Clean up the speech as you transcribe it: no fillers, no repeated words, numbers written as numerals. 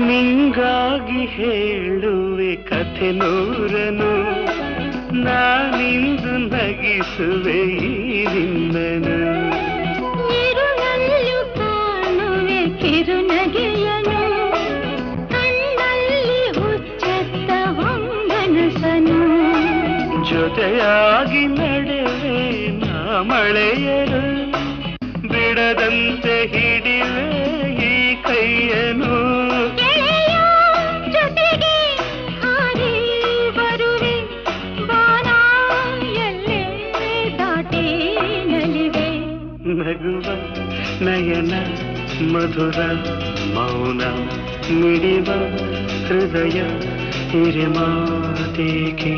ನಿಂಗಾಗಿ ಹೇಳುವೆ ಕಥೆ ನೂರನು, ನಾನಿಂದು ನಗಿಸುವೆ ಈ ನಿನ್ನನು. ಇರುಳಲ್ಲೂ ಕಾಣುವೆ ಕಿರುನಗೆಯನು, ಕಣ್ಣಲ್ಲಿ ಹುಚ್ಚೆತ್ತ ಹೊಂಗನಸನು. ಜೊತೆಯಾಗಿ ನಡೆವೆ ನಾ ಮಳೆಯರು, ಬಿಡದಂತೆ ಹಿಡಿವೆ ಈ ಕೈಯನು. ಜೊತೆಗೆ ಹಾರಿ ಬರುವೆ ಬಾನ ಎಲ್ಲೇ ದಾಟಿ ನಲಿವೆ. ನಗುವ ನಯನ ಮಧುರ ಮೌನ ಮಿಡಿವ ಹೃದಯ ಹಿರಿಮಾತೇಕೆ.